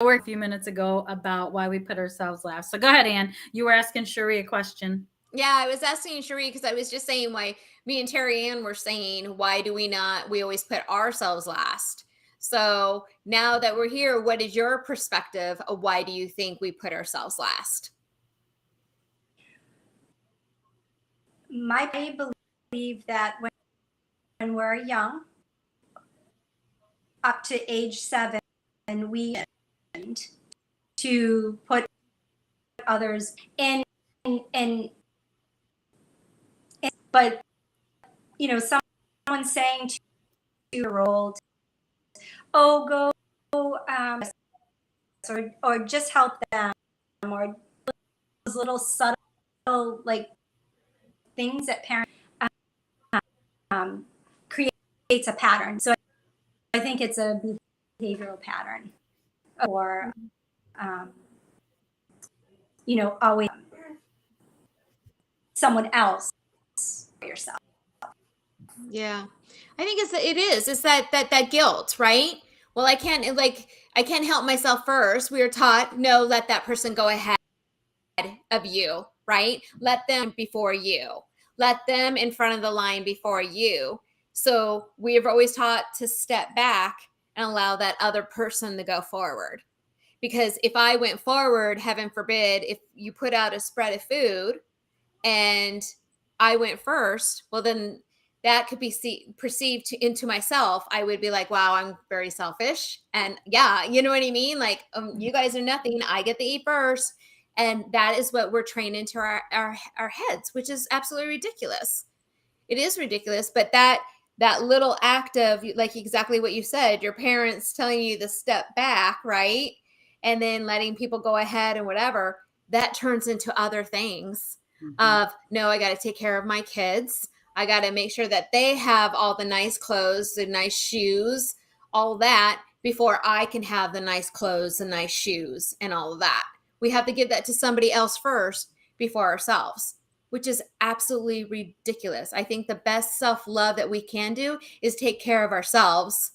a few minutes ago about why we put ourselves last. So go ahead, Anne. You were asking Cherie a question. Yeah, I was asking Cherie because I was just saying why me and Terry Ann were saying, why do we always put ourselves last? So now that we're here, what is your perspective of why do you think we put ourselves last? My believe that when we're young, up to age 7, we to put others in, in, but someone saying to a 2-year-old, oh, go, or just help them, or those little subtle like things that parents creates a pattern. So I think it's a behavioral pattern, or always someone else for yourself. Yeah, I think it's that guilt, right? Well, I can't help myself first. We were taught, no, let that person go ahead of you, right? Let them before you. Let them in front of the line before you. So we have always taught to step back and allow that other person to go forward. Because if I went forward, heaven forbid, if you put out a spread of food and I went first, well, then that could be perceived into myself. I would be like, wow, I'm very selfish. And yeah, you know what I mean? Like, you guys are nothing. I get to eat first. And that is what we're trained into our heads, which is absolutely ridiculous. It is ridiculous. But that little act of, like, exactly what you said, your parents telling you to step back, right? And then letting people go ahead and whatever, that turns into other things of, no, I got to take care of my kids. I got to make sure that they have all the nice clothes, the nice shoes, all that before I can have the nice clothes, the nice shoes, and all of that. We have to give that to somebody else first before ourselves, which is absolutely ridiculous. I think the best self-love that we can do is take care of ourselves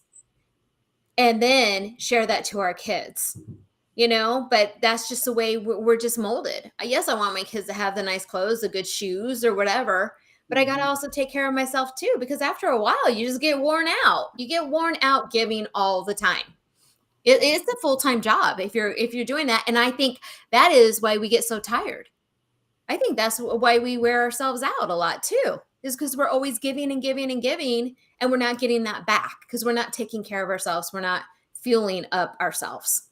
and then share that to our kids. But that's just the way we're just molded. Yes, I want my kids to have the nice clothes, the good shoes, or whatever, but I got to also take care of myself too, because after a while you just get worn out. You get worn out giving all the time. It is a full-time job if you're doing that, and I think that is why we get so tired. I think that's why we wear ourselves out a lot too, is because we're always giving and giving and giving, and we're not getting that back because we're not taking care of ourselves. We're not fueling up ourselves.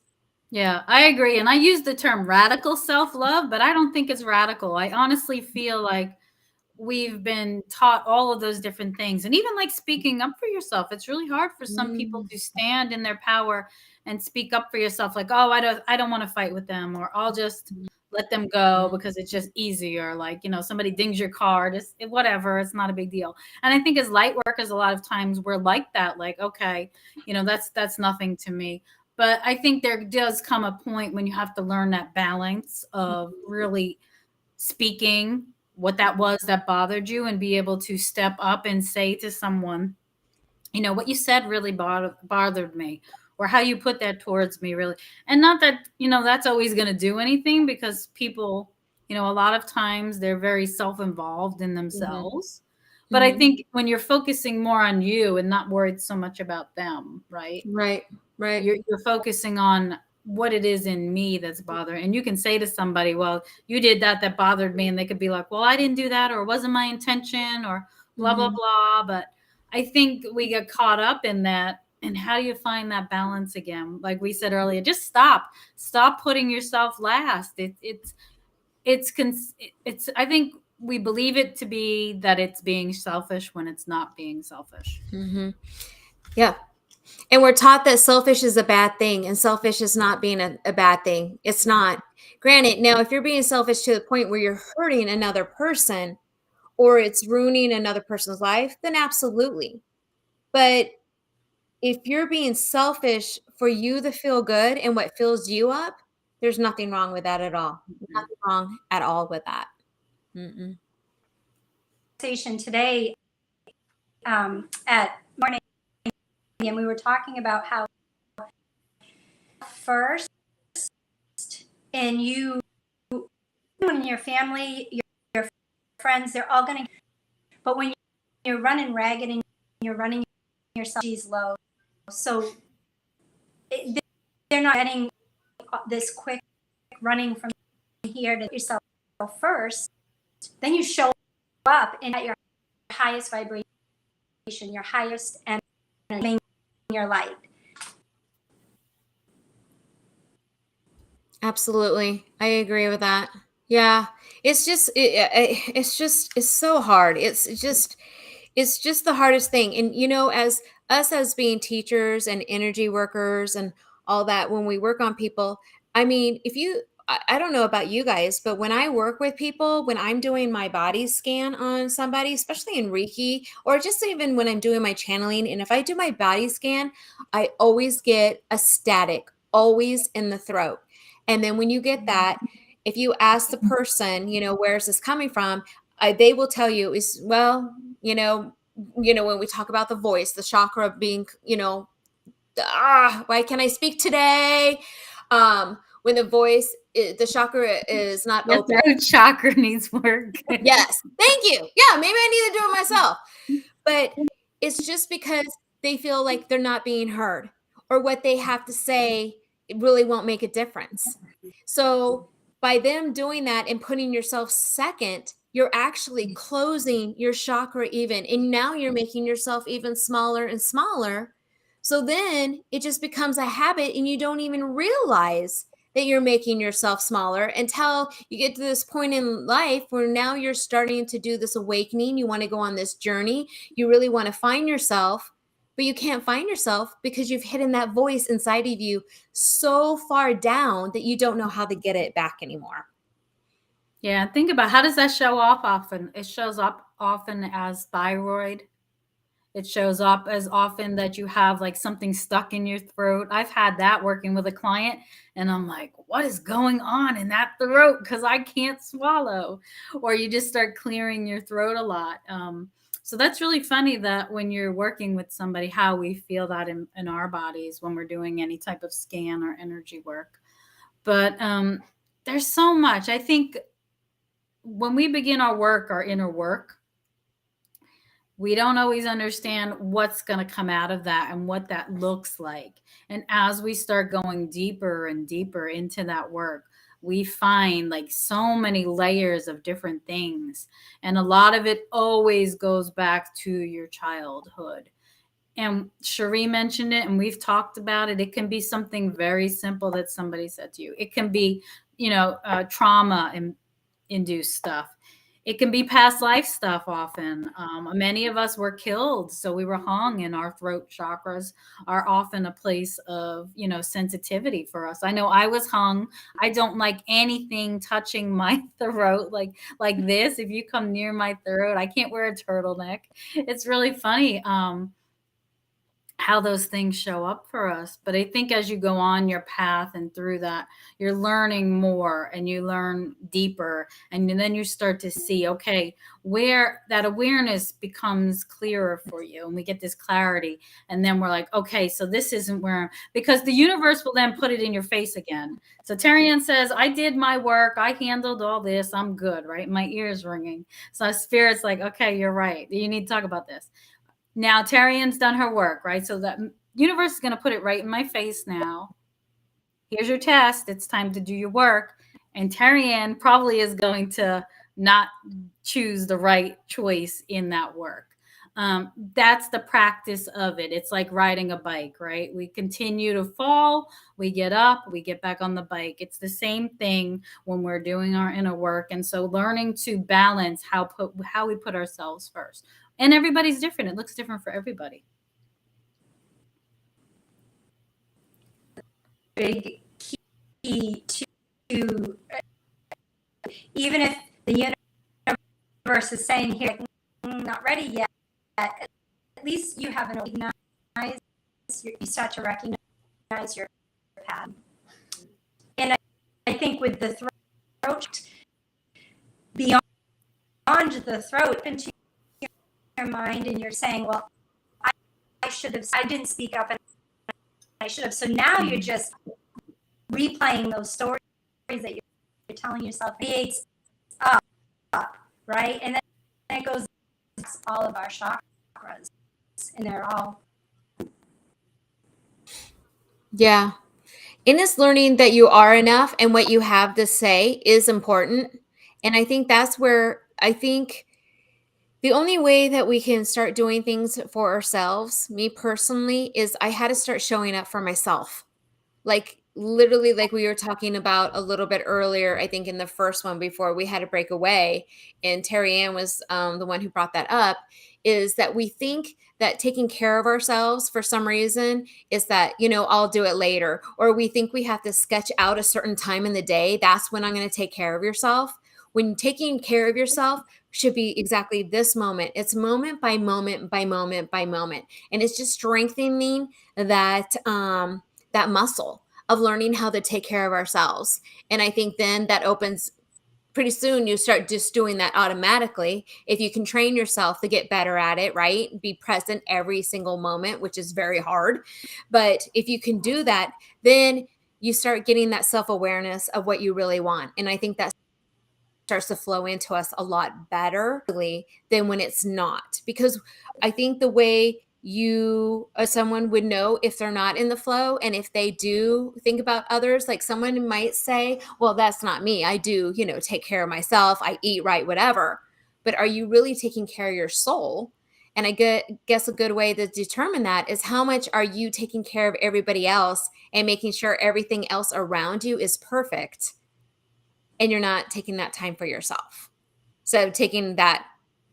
Yeah, I agree. And I use the term radical self love, but I don't think it's radical. I honestly feel like we've been taught all of those different things. And even like speaking up for yourself, it's really hard for some people to stand in their power and speak up for yourself. Like, oh, I don't want to fight with them, or I'll just let them go because it's just easier. Like, somebody dings your car, just whatever, it's not a big deal. And I think as light workers, a lot of times we're like that, like, okay, that's nothing to me. But I think there does come a point when you have to learn that balance of really speaking what that was that bothered you and be able to step up and say to someone, what you said really bothered me, or how you put that towards me really. And not that, that's always going to do anything, because people, a lot of times they're very self-involved in themselves. But I think when you're focusing more on you and not worried so much about them, right? Right. You're focusing on what it is in me that's bothering. And you can say to somebody, well, you did that bothered me. And they could be like, well, I didn't do that, or it wasn't my intention, or blah, blah, blah. But I think we get caught up in that. And how do you find that balance again? Like we said earlier, just stop putting yourself last. It's I think we believe it to be that it's being selfish when it's not being selfish. Yeah. And we're taught that selfish is a bad thing, and selfish is not being a bad thing. It's not. Granted, now, if you're being selfish to the point where you're hurting another person or it's ruining another person's life, then absolutely. But if you're being selfish for you to feel good and what fills you up, there's nothing wrong with that at all. Nothing wrong at all with that. Conversation today at morning, and we were talking about how first and you and your family, your friends, they're all going to, but when you're running ragged and you're running yourself, she's low. So they're not getting this quick running from here to yourself first. Then you show up and at your highest vibration, your highest energy, your light. Absolutely. I agree with that. Yeah. It's just, it's so hard. It's just the hardest thing. And, as us, as being teachers and energy workers and all that, when we work on people, I mean, I don't know about you guys, but when I work with people, when I'm doing my body scan on somebody, especially in Reiki, or just even when I'm doing my channeling, and if I do my body scan, I always get a static, always in the throat. And then when you get that, if you ask the person, where's this coming from? They will tell you is, well, when we talk about the voice, the chakra being, why can't I speak today? When the voice, the chakra is not Your open. throat chakra needs work. Yes. Thank you. Yeah. Maybe I need to do it myself, but it's just because they feel like they're not being heard, or what they have to say, it really won't make a difference. So by them doing that and putting yourself second, you're actually closing your chakra even. And now you're making yourself even smaller and smaller. So then it just becomes a habit and you don't even realize that you're making yourself smaller until you get to this point in life where now you're starting to do this awakening. You want to go on this journey. You really want to find yourself, but you can't find yourself because you've hidden that voice inside of you so far down that you don't know how to get it back anymore. Yeah, think about, how does that show up often? It shows up often as thyroid. It shows up as often that you have like something stuck in your throat. I've had that working with a client, and I'm like, what is going on in that throat? Because I can't swallow. Or you just start clearing your throat a lot. So that's really funny that when you're working with somebody, how we feel that in our bodies when we're doing any type of scan or energy work. But there's so much. I think when we begin our work, our inner work, we don't always understand what's going to come out of that and what that looks like. And as we start going deeper and deeper into that work, we find like so many layers of different things. And a lot of it always goes back to your childhood. And Cherie mentioned it, and we've talked about it. It can be something very simple that somebody said to you. It can be, trauma and induced stuff. It can be past life stuff often. Many of us were killed, so we were hung, and our throat chakras are often a place of, sensitivity for us. I know I was hung. I don't like anything touching my throat like this. If you come near my throat, I can't wear a turtleneck. It's really funny. How those things show up for us. But I think as you go on your path and through that, you're learning more and you learn deeper. And then you start to see, okay, where that awareness becomes clearer for you. And we get this clarity. And then we're like, okay, so this isn't where, because the universe will then put it in your face again. So Terrian says, I did my work. I handled all this. I'm good, right? My ear's ringing. So Spirit's like, okay, you're right. You need to talk about this. Now Terrian's done her work, right? So that universe is going to put it right in my face now. Here's your test. It's time to do your work. And Terrian probably is going to not choose the right choice in that work. That's the practice of it. It's like riding a bike, right? We continue to fall, we get up, we get back on the bike. It's the same thing when we're doing our inner work. And so learning to balance how we put ourselves first. And everybody's different. It looks different for everybody. Big key to even if the universe is saying here, not ready yet, at least you haven't recognized, you start to recognize your path. And I think with the throat, beyond the throat, into your mind, and you're saying, well, I should have, I didn't speak up, and I should have. So now you're just replaying those stories that you're telling yourself creates up, right? And then it goes all of our chakras, and they're all. Yeah. In this learning that you are enough and what you have to say is important. And I think that's where I think the only way that we can start doing things for ourselves, me personally, is I had to start showing up for myself. Like literally, like we were talking about a little bit earlier, I think in the first one before we had to break away, and Terry Ann was the one who brought that up, is that we think that taking care of ourselves for some reason is that, I'll do it later. Or we think we have to sketch out a certain time in the day. That's when I'm going to take care of yourself. When taking care of yourself should be exactly this moment. It's moment by moment by moment by moment. And it's just strengthening that muscle of learning how to take care of ourselves. And I think then that opens pretty soon you start just doing that automatically. If you can train yourself to get better at it, right? Be present every single moment, which is very hard. But if you can do that, then you start getting that self-awareness of what you really want. And I think that starts to flow into us a lot better than when it's not. Because I think the way you or someone would know if they're not in the flow, and if they do think about others, like someone might say, well, that's not me. I do, take care of myself. I eat right, whatever. But are you really taking care of your soul? And I guess a good way to determine that is how much are you taking care of everybody else and making sure everything else around you is perfect, and you're not taking that time for yourself. So taking that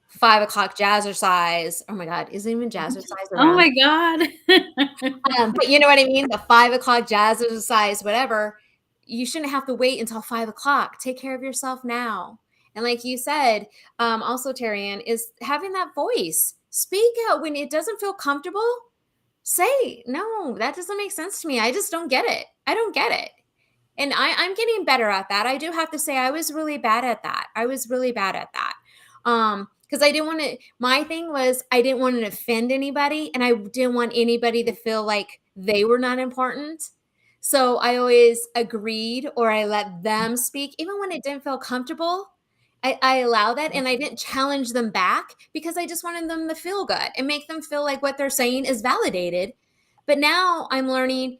5 o'clock jazzercise. Oh my God, isn't even jazzercise Oh around? my God. But you know what I mean? The 5 o'clock jazzercise, whatever. You shouldn't have to wait until 5 o'clock. Take care of yourself now. And like you said, also, Terry Ann, is having that voice. Speak out when it doesn't feel comfortable. Say, no, that doesn't make sense to me. I just don't get it. I don't get it. And I'm getting better at that. I do have to say I was really bad at that. Because I didn't want to, my thing was I didn't want to offend anybody, and I didn't want anybody to feel like they were not important. So I always agreed, or I let them speak, even when it didn't feel comfortable. I allow that, and I didn't challenge them back because I just wanted them to feel good and make them feel like what they're saying is validated. But now I'm learning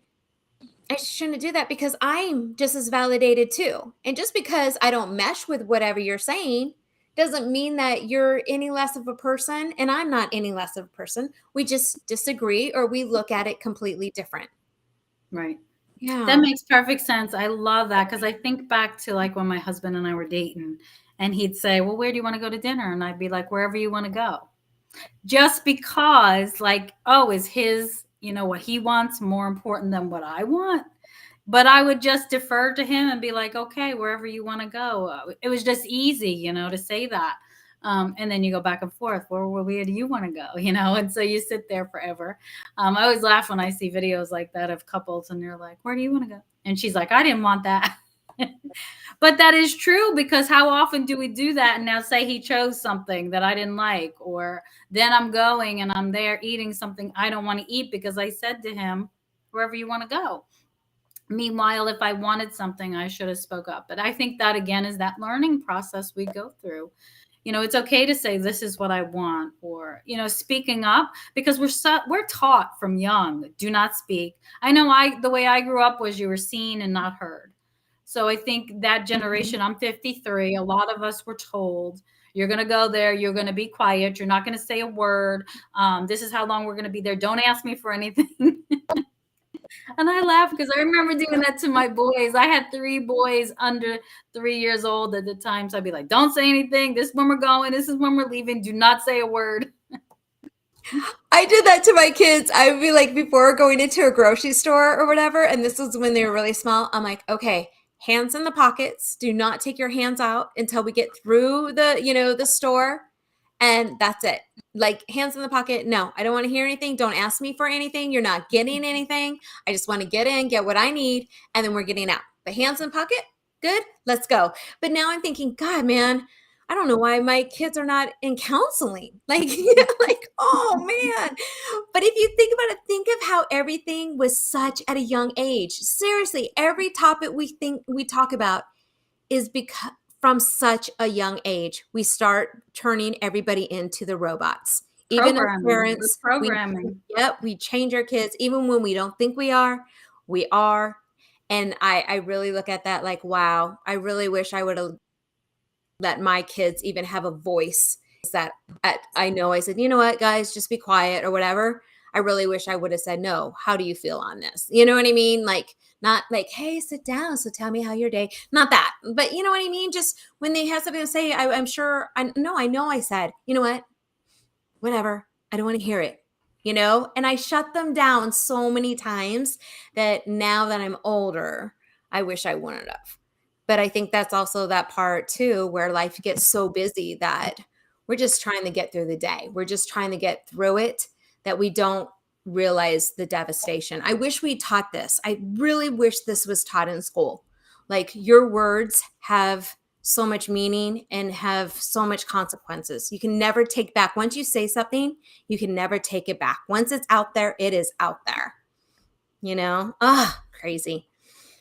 I shouldn't do that because I'm just as validated too. And just because I don't mesh with whatever you're saying doesn't mean that you're any less of a person and I'm not any less of a person. We just disagree, or we look at it completely different. Right. Yeah. That makes perfect sense. I love that because I think back to like when my husband and I were dating, and he'd say, well, where do you want to go to dinner? And I'd be like, wherever you want to go. Just because, like, oh, is his, what he wants more important than what I want? But I would just defer to him and be like, okay, wherever you want to go. It was just easy, to say that. And then you go back and forth. Well, where do you want to go? And so you sit there forever. I always laugh when I see videos like that of couples and they're like, where do you want to go? And she's like, I didn't want that. But that is true, because how often do we do that? And now say he chose something that I didn't like, or then I'm going and I'm there eating something I don't want to eat because I said to him, wherever you want to go. Meanwhile, if I wanted something, I should have spoke up. But I think that, again, is that learning process we go through. It's okay to say, this is what I want, or, speaking up, because we're taught from young, do not speak. I know the way I grew up was you were seen and not heard. So I think that generation, I'm 53, a lot of us were told, you're going to go there, you're going to be quiet, you're not going to say a word. This is how long we're going to be there. Don't ask me for anything. And I laugh because I remember doing that to my boys. I had 3 boys under 3 years old at the time. So I'd be like, don't say anything. This is when we're going. This is when we're leaving. Do not say a word. I did that to my kids. I would be like, before going into a grocery store or whatever, and this was when they were really small, I'm like, okay, hands in the pockets. Do not take your hands out until we get through the store. And that's it. Like, hands in the pocket. No, I don't want to hear anything. Don't ask me for anything. You're not getting anything. I just want to get in, get what I need, and then we're getting out. But hands in the pocket, good. Let's go. But now I'm thinking, God, man, I don't know why my kids are not in counseling. Like, oh man. But if you think about it, think of how everything was such at a young age. Seriously, every topic we talk about is because from such a young age, we start turning everybody into the robots. Even as parents, programming. we change our kids, even when we don't think we are, we are. And I really look at that like, wow, I really wish I would have let my kids even have a voice. That I know I said, you know what, guys, just be quiet or whatever. I really wish I would have said, no, how do you feel on this? You know what I mean? Like, not like, hey, sit down. So tell me how your day, not that, but you know what I mean? Just when they have something to say, I'm sure I know I said, you know what, whatever. I don't want to hear it, and I shut them down so many times that now that I'm older, I wish I wouldn't have. But I think that's also that part too, where life gets so busy that we're just trying to get through the day. We're just trying to get through it, that we don't realize the devastation. I wish we taught this. I really wish this was taught in school. Like, your words have so much meaning and have so much consequences. You can never take back. Once you say something, you can never take it back. Once it's out there, it is out there. Crazy.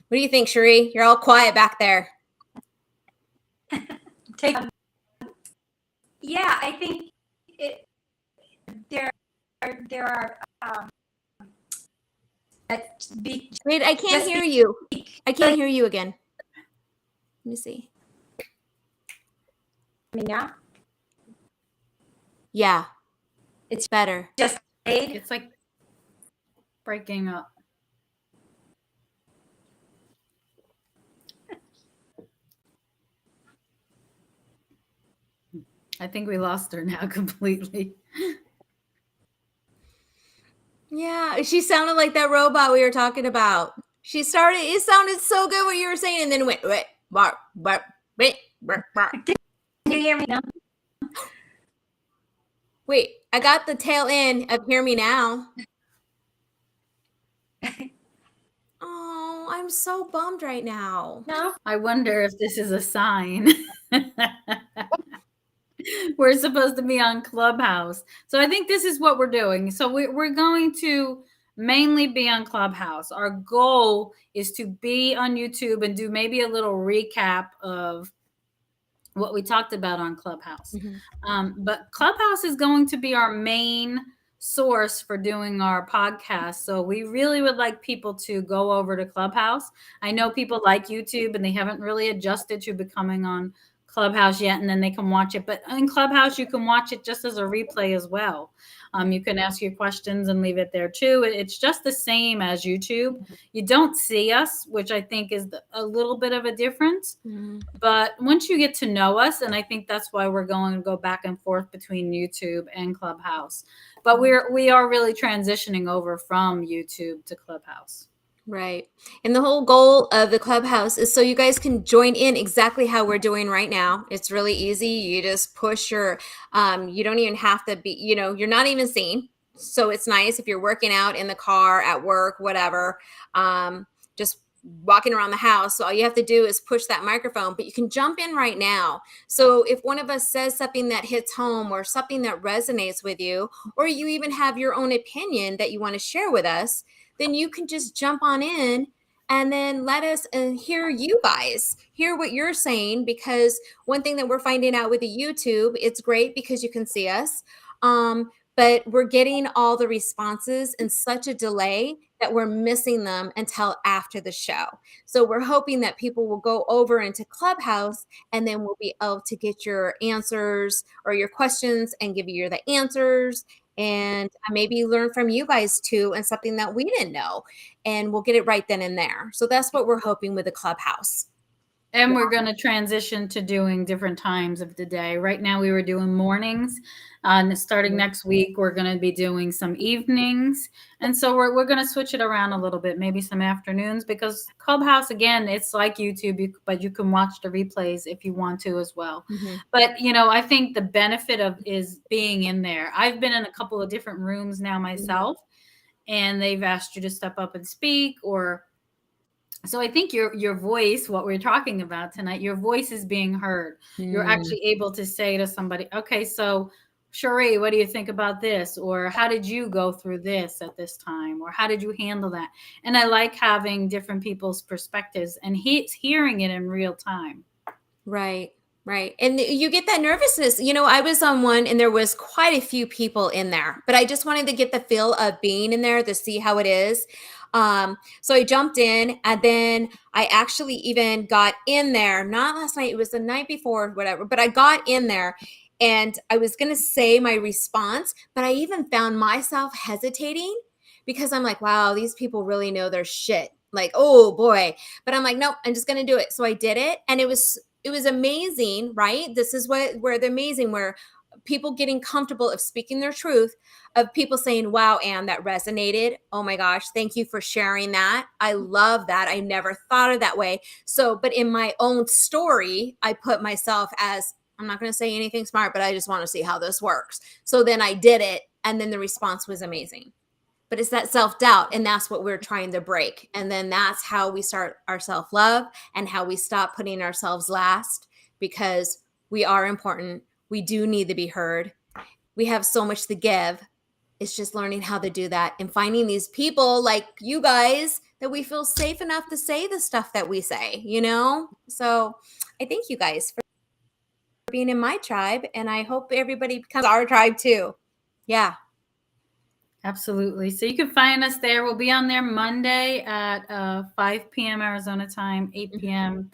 What do you think, Cherie? You're all quiet back there. Yeah, I think there are Wait, I can't hear you. I can't hear you again. Let me see. Me now? Yeah, It's better. just It's like breaking up. I think we lost her now completely. Yeah, she sounded like that robot we were talking about. It sounded so good what you were saying, and then it went, bark, bark, bark, bark. Can you hear me now? Wait, I got the tail end of hear me now. Oh, I'm so bummed right now. No. I wonder if this is a sign. We're supposed to be on Clubhouse. So I think this is what we're doing. So we're going to mainly be on Clubhouse. Our goal is to be on YouTube and do maybe a little recap of what we talked about on Clubhouse. But Clubhouse is going to be our main source for doing our podcast. So we really would like people to go over to Clubhouse. I know people like YouTube and they haven't really adjusted to becoming on Clubhouse yet, and then they can watch it. But in Clubhouse, you can watch it just as a replay as well. You can ask your questions and leave it there too. It's just the same as YouTube. You don't see us, which I think is a little bit of a difference. But once you get to know us, and I think that's why we're going to go back and forth between YouTube and Clubhouse. But we are really transitioning over from YouTube to Clubhouse. Right. And the whole goal of the Clubhouse is so you guys can join in exactly how we're doing right now. It's really easy. You just push your, you don't even have to be, you're not even seen. So it's nice if you're working out in the car, at work, whatever, just walking around the house. So all you have to do is push that microphone, but you can jump in right now. So if one of us says something that hits home or something that resonates with you, or you even have your own opinion that you want to share with us, then you can just jump on in and then let us hear you guys, hear what you're saying. Because one thing that we're finding out with the YouTube, it's great because you can see us. But we're getting all the responses in such a delay that we're missing them until after the show. So we're hoping that people will go over into Clubhouse and then we'll be able to get your answers or your questions and give you the answers. And maybe learn from you guys too, and something that we didn't know, and we'll get it right then and there. So that's what we're hoping with the Clubhouse. And we're going to transition to doing different times of the day. Right now we were doing mornings. Starting next week, we're going to be doing some evenings. And so we're going to switch it around a little bit, maybe some afternoons, because Clubhouse, again, it's like YouTube, but you can watch the replays if you want to as well. But, I think the benefit is being in there. I've been in a couple of different rooms now myself, and they've asked you to step up and speak or So I think your voice, what we're talking about tonight, your voice is being heard. You're Mm. actually able to say to somebody, okay, so Cherie, what do you think about this? Or how did you go through this at this time? Or how did you handle that? And I like having different people's perspectives, and he's hearing it in real time. Right. Right. And you get that nervousness. You know, I was on one and there was quite a few people in there, but I just wanted to get the feel of being in there to see how it is. So I jumped in, and then I actually even got in there, not last night, it was the night before, whatever, but I got in there and I was going to say my response, but I even found myself hesitating because I'm like, wow, these people really know their shit. Like, oh boy. But I'm like, nope, I'm just going to do it. So I did it, and it was amazing, right? This is where the amazing, where people getting comfortable of speaking their truth, of people saying, wow, Anne, that resonated. Oh my gosh, thank you for sharing that. I love that. I never thought of that way. So, but in my own story, I put myself as, I'm not going to say anything smart, but I just want to see how this works. So then I did it, and then the response was amazing. But it's that self-doubt, and that's what we're trying to break. And then that's how we start our self-love, and how we stop putting ourselves last, because we are important. We do need to be heard. We have so much to give. It's just learning how to do that and finding these people like you guys that we feel safe enough to say the stuff that we say, you know? So I thank you guys for being in my tribe, and I hope everybody becomes our tribe too. Yeah. Absolutely. So you can find us there. We'll be on there Monday at 5 p.m. Arizona time, 8 p.m.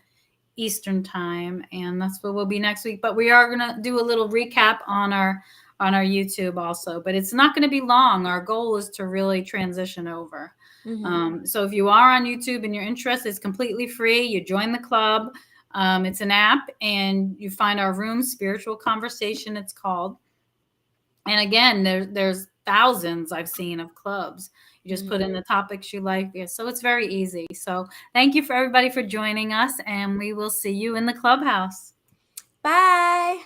Eastern time, and that's where we'll be next week. But we are gonna do a little recap on our YouTube also. But it's not going to be long. Our goal is to really transition over. So if you are on YouTube and you're interested, it's completely free. You join the club. It's an app, and you find our room, Spiritual Conversation, it's called. And again, there's thousands I've seen of clubs. You just put in the topics you like. Yeah, so it's very easy. So thank you for everybody for joining us, and we will see you in the clubhouse. Bye.